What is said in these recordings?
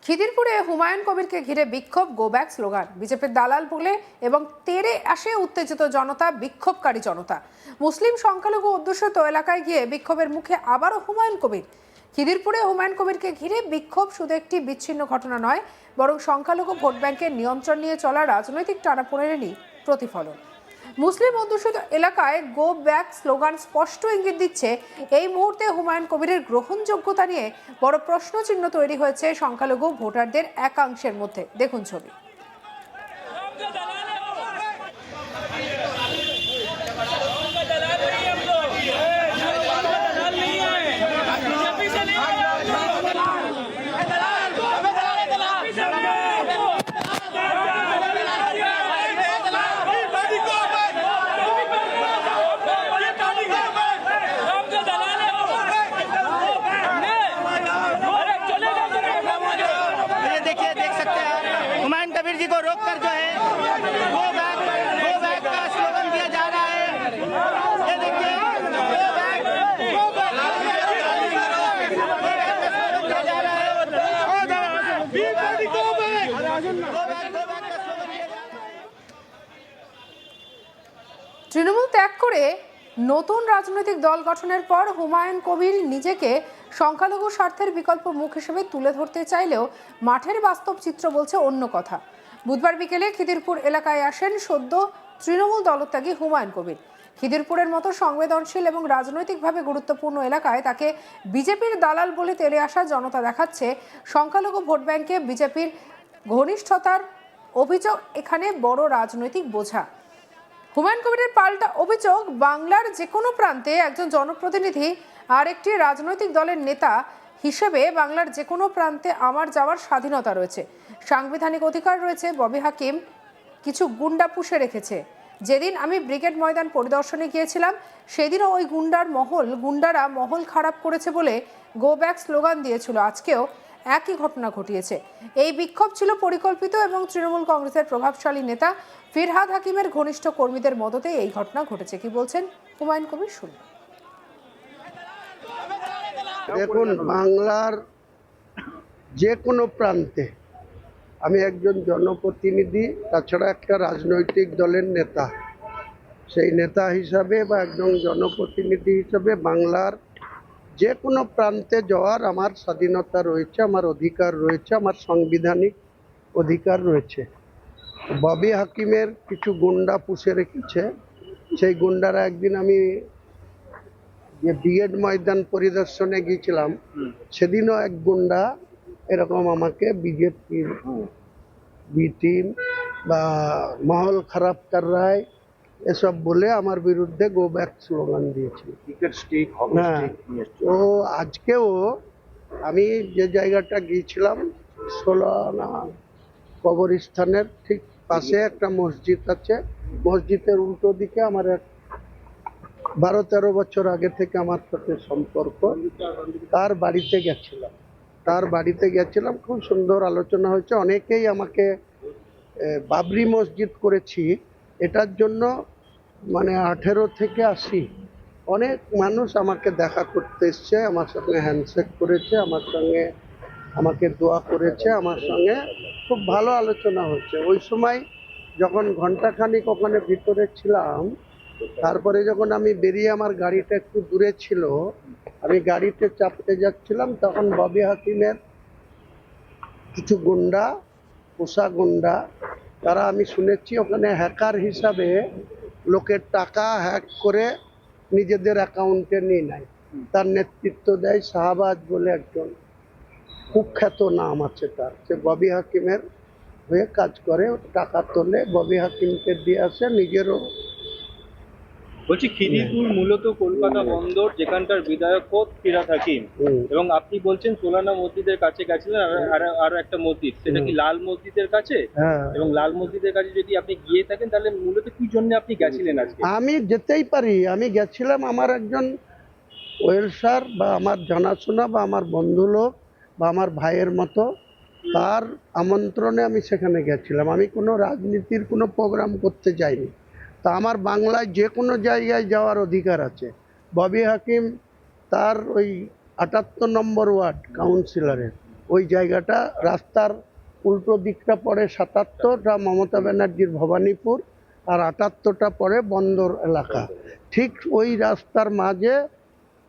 খিদিরপুরে হুমায়ুন কবিরকে ঘিরে বিক্ষোভ, go back slogan. বিজেপির দালাল বলে এবং তেড়ে আসে উত্তেজিত জনতা, বিক্ষোভকারী জনতা। মুসলিম সংখ্যালঘু অধ্যুষিত এলাকায় গিয়ে বিক্ষোভের মুখে আবারও হুমায়ুন কবির। খিদিরপুরে হুমায়ুন কবিরকে ঘিরে বিক্ষোভ শুধু একটি বিচ্ছিন্ন ঘটনা নয়, বরং সংখ্যালঘু ভোট ব্যাংকের নিয়ন্ত্রণ নিয়ে চলা রাজনৈতিক টানাপোড়েনেরই প্রতিফলন। মুসলিম অধ্যুষিত এলাকায় গো ব্যাক স্লোগান স্পষ্ট ইঙ্গিত দিচ্ছে এই মুহূর্তে হুমায়ুন কবিরের গ্রহণযোগ্যতা নিয়ে বড় প্রশ্নচিহ্ন তৈরি হয়েছে সংখ্যালঘু ভোটারদের একাংশের মধ্যে। দেখুন ছবি। हुमायूं कबीर जी को रोककर जो है गो बैक का स्लोगन दिया जा रहा है। ये देखिए गो बैक তৃণমূল ত্যাগ করে নতুন রাজনৈতিক দল গঠনের পর হুমায়ুন কবির নিজেকে সংখ্যালঘু স্বার্থের বিকল্প মুখ হিসেবে তুলে ধরতে চাইলেও মাঠের বাস্তব চিত্র বলছে অন্য কথা। বুধবার বিকেলে খিদিরপুর এলাকায় আসেন সদ্য তৃণমূল দলত্যাগী হুমায়ুন কবির। খিদিরপুরের মতো সংবেদনশীল এবং রাজনৈতিকভাবে গুরুত্বপূর্ণ এলাকায় তাকে বিজেপির দালাল বলে তেড়ে আসা জনতা দেখাচ্ছে সংখ্যালঘু ভোট ব্যাংকে বিজেপির ঘনিষ্ঠতার অভিযোগ এখানে বড় রাজনৈতিক বোঝা। হুমায়ুন কবিরের পাল্টা অভিযোগ, বাংলার যে কোনো প্রান্তে একজন জনপ্রতিনিধি আর একটি রাজনৈতিক দলের নেতা হিসেবে বাংলার যে কোনো প্রান্তে আমার যাওয়ার স্বাধীনতা রয়েছে, সাংবিধানিক অধিকার রয়েছে। ববি হাকিম কিছু গুন্ডা পুষে রেখেছে। যেদিন আমি ব্রিগেড ময়দান পরিদর্শনে গিয়েছিলাম সেদিনও ওই গুন্ডারা মহল খারাপ করেছে বলে গো ব্যাক স্লোগান দিয়েছিল। আজকেও একই ঘটনা ঘটিয়েছে। এই বিক্ষোভ ছিল পরিকল্পিত এবং তৃণমূল কংগ্রেসের প্রভাবশালী নেতা ফিরহাদ হাকিমের ঘনিষ্ঠ কর্মীদের মদতে এই ঘটনা ঘটেছে। কি বলছেন হুমায়ুন কবির, শুনুন। দেখুন, বাংলার যে কোনো প্রান্তে আমি একজন জনপ্রতিনিধি, তাছাড়া একটা রাজনৈতিক দলের নেতা, সেই নেতা হিসাবে বা একজন জনপ্রতিনিধি হিসাবে বাংলার যে কোনো প্রান্তে যাওয়ার আমার স্বাধীনতা রয়েছে, আমার অধিকার রয়েছে, আমার সাংবিধানিক অধিকার রয়েছে। ববি হাকিমের কিছু গুন্ডা পুষে রেখেছে। সেই গুন্ডারা একদিন আমি যে ব্রিগেড ময়দান পরিদর্শনে গিয়েছিলাম সেদিনও এক গুন্ডা এরকম আমাকে বিজেপির বি টিম বা মহল খারাপ কর রায় এসব বলে আমার বিরুদ্ধে গো ব্যাক স্লোগান দিয়েছিল। হ্যাঁ, তো আজকেও আমি যে জায়গাটা গিয়েছিলাম সোলানা কবরস্থানের ঠিক পাশে একটা মসজিদ আছে, মসজিদের উল্টো দিকে আমার এক 12-13 বছর আগে থেকে আমার সাথে সম্পর্ক, তার বাড়িতে গেছিলাম। খুব সুন্দর আলোচনা হয়েছে। অনেকেই আমাকে বাবরি মসজিদ করেছি এটার জন্য, মানে 18 থেকে 80 অনেক মানুষ আমাকে দেখা করতে এসছে, আমার সঙ্গে হ্যান্ডশেক করেছে, আমাকে দোয়া করেছে, আমার সঙ্গে খুব ভালো আলোচনা হচ্ছে। ওই সময় যখন ঘন্টাখানিক ওখানে ভিতরে ছিলাম, তারপরে যখন আমি বেরিয়ে আমার গাড়িটা একটু দূরে ছিল, আমি গাড়িতে চাপতে যাচ্ছিলাম, তখন ববি হাকিমের কিছু গুন্ডা, পোষা গুন্ডা, তারা আমি শুনেছি ওখানে হ্যাকার হিসাবে লোকের টাকা হ্যাক করে নিজেদের অ্যাকাউন্টে নিয়ে নেয়। তার নেতৃত্ব দেয় শাহবাজ বলে একজন কুখ্যাত নাম আছে তার। সে ববি হাকিমের হয়ে কাজ করে, টাকা তোলে, ববি হাকিমকে দিয়ে আসে, নিজেরও। বলছি, খিদিরপুর মূলত কলকাতা বন্দর, যেখানকার বিধায়ক পদ ফিরহাদ হাকিম, এবং আপনি বলছেন সোলানা মসজিদের কাছে গেছিলেন, আরো একটা মসজিদ, সেটা কি লাল মসজিদের কাছে? এবং লাল মসজিদের কাছে যদি আপনি গিয়ে থাকেন তাহলে মূলত কি জন্য আপনি গেছিলেন আজকে? আমি যেতেই পারি, আমি গেছিলাম আমার একজন ওয়েলফেয়ার বা আমার জানাশোনা বা আমার বন্ধু লোক বা আমার ভাইয়ের মতো, তার আমন্ত্রণে আমি সেখানে গেছিলাম। আমি কোনো রাজনীতির কোনো প্রোগ্রাম করতে যাইনি। তা আমার বাংলায় যে কোনো জায়গায় যাওয়ার অধিকার আছে। ববি হাকিম তার ওই 78 নম্বর ওয়ার্ড কাউন্সিলরের ওই জায়গাটা রাস্তার উল্টো দিকটা পড়ে ৭৭টা মমতা ব্যানার্জির ভবানীপুর, আর ৭৮টা পড়ে বন্দর এলাকা। ঠিক ওই রাস্তার মাঝে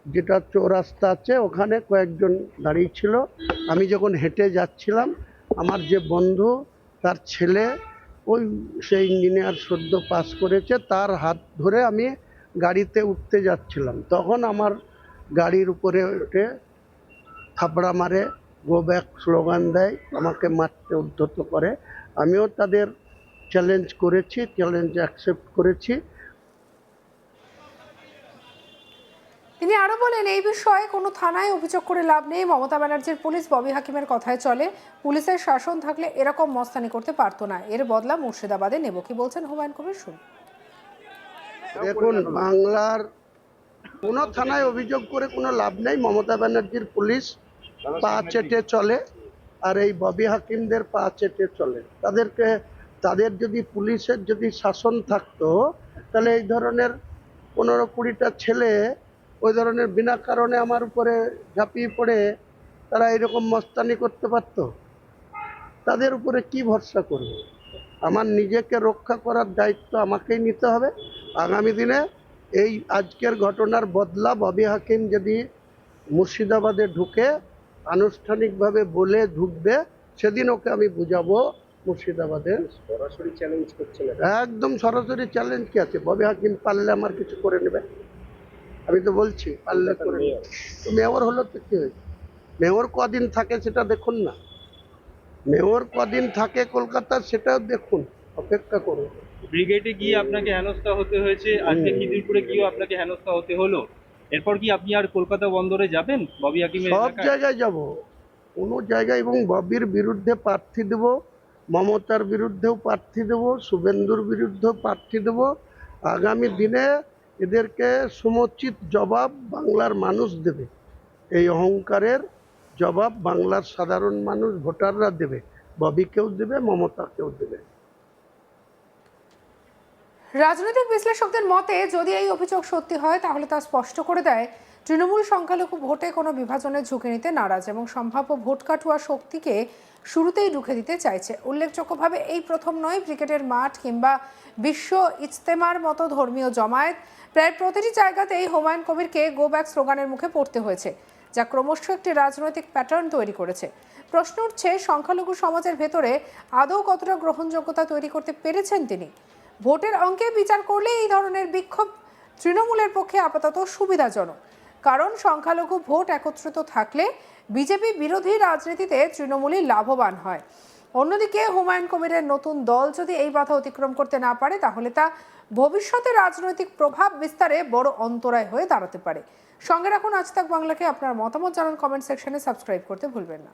যেটা চৌরাস্তা আছে ওখানে কয়েকজন দাঁড়িয়ে ছিল। আমি যখন হেঁটে যাচ্ছিলাম, আমার যে বন্ধু তার ছেলে ওই সে ইঞ্জিনিয়ার সদ্য পাস করেছে, তার হাত ধরে আমি গাড়িতে উঠতে যাচ্ছিলাম। তখন আমার গাড়ির উপরে উঠে থাপড়া মারে, গো ব্যাক স্লোগান দেয়, আমাকে মারতে উদ্ধত করে। আমিও তাদের চ্যালেঞ্জ করেছি, চ্যালেঞ্জ অ্যাকসেপ্ট করেছি। তিনি আরো বলেন, এই বিষয়ে কোনো থানায় অভিযোগ করে লাভ নেই। মমতা ব্যানার্জির পুলিশ ববি হাকিমের কথায় চলে। পুলিশের শাসন থাকলে এরকম মস্তানি করতে পারতো না। এর বদলা মুর্শিদাবাদে নেব। কি বলছেন হুমায়ুন কবির, শুনুন। দেখুন, বাংলার কোনো থানায় অভিযোগ করে কোনো লাভ নেই। মমতা ব্যানার্জির পুলিশ পা চেটে চলে, আর এই ববি হাকিমদের পা চেটে চলে। তাদের যদি পুলিশের যদি শাসন থাকতো, তাহলে এই ধরনের 15-20টা ছেলে ওই ধরনের বিনা কারণে আমার উপরে ঝাঁপিয়ে পড়ে তারা এরকম মস্তানি করতে পারতো? তাদের উপরে কি ভরসা করবে? আমার নিজেকে রক্ষা করার দায়িত্ব আমাকেই নিতে হবে। আগামী দিনে এই আজকের ঘটনার বদলা ববি হাকিম যদি মুর্শিদাবাদে ঢুকে আনুষ্ঠানিকভাবে বলে ঢুকবে, সেদিন ওকে আমি বুঝাবো মুর্শিদাবাদে। সরাসরি চ্যালেঞ্জ করছে, একদম সরাসরি চ্যালেঞ্জ কি আছে? ববি হাকিম পারলে আমার কিছু করে নেবে, আমি তো বলছি পারলে করে নেবে। তো মেয়র হলো তো কি হয়েছে? মেয়র কদিন থাকে সেটা দেখুন না, মেয়র কদিন থাকে কলকাতার সেটাও দেখুন, অপেক্ষা করুন। ব্রিগেডে গিয়ে আপনাকে হেনস্থা হতে হয়েছে, আজকে খিদিরপুরে গিয়েও আপনাকে হেনস্থা হতে হলো। এরপর কি আপনি আর কলকাতা বন্দরে যাবেন ববি হাকিমের সব এলাকায়? জায়গায় যাব, কোনো জায়গায়, এবং ববির বিরুদ্ধে প্রার্থী দেব, মমতার বিরুদ্ধেও প্রার্থী দেব, শুভেন্দুর বিরুদ্ধেও প্রার্থী দেব। আগামী দিনে এদেরকে সমুচিত জবাব বাংলার মানুষ দেবে। এই অহংকারের জবাব বাংলার সাধারণ মানুষ, ভোটাররা দেবে। ববিকেও দেবে, মমতাকেও দেবে। রাজনৈতিক বিশ্লেষকদের মতে, যদি এই অভিযোগ সত্যি হয় তাহলে তা স্পষ্ট করে দেয় তৃণমূল সংখ্যালঘু ভোটে কোনো বিভাজনের ঝুঁকি নিতে নারাজ এবং সম্ভাব্য ভোট কাটুয়া শক্তিকে শুরুতেই রুখে দিতে চাইছে। উল্লেখযোগ্যভাবে এই প্রথম নয়, ক্রিকেটের মাঠ কিংবা বিশ্ব ইজতেমার মতো ধর্মীয় জমায়েত, প্রায় প্রতিটি জায়গাতেই হুমায়ুন কবিরকে গো ব্যাক স্লোগানের মুখে পড়তে হয়েছে, যা ক্রমশ একটি রাজনৈতিক প্যাটার্ন তৈরি করেছে। প্রশ্ন উঠছে, সংখ্যালঘু সমাজের ভেতরে আদৌ কতটা গ্রহণযোগ্যতা তৈরি করতে পেরেছেন তিনি? ভোটের অঙ্কে বিচার করলে এই ধরনের বিক্ষোভ তৃণমূলের পক্ষে আপাতত সুবিধাজনক, কারণ সংখ্যালঘু ভোট একত্রিত থাকলে বিজেপি বিরোধী রাজনীতিতে তৃণমূলই লাভবান হয়। অন্যদিকে হুমায়ুন কবিরের নতুন দল যদি এই বাধা অতিক্রম করতে না পারে, তাহলে তা ভবিষ্যতে রাজনৈতিক প্রভাব বিস্তারে বড় অন্তরায় হয়ে দাঁড়াতে পারে। সঙ্গে রাখুন আজ তাক বাংলাকে। আপনার মতামত জানান কমেন্ট সেকশনে, সাবস্ক্রাইব করতে ভুলবেন না।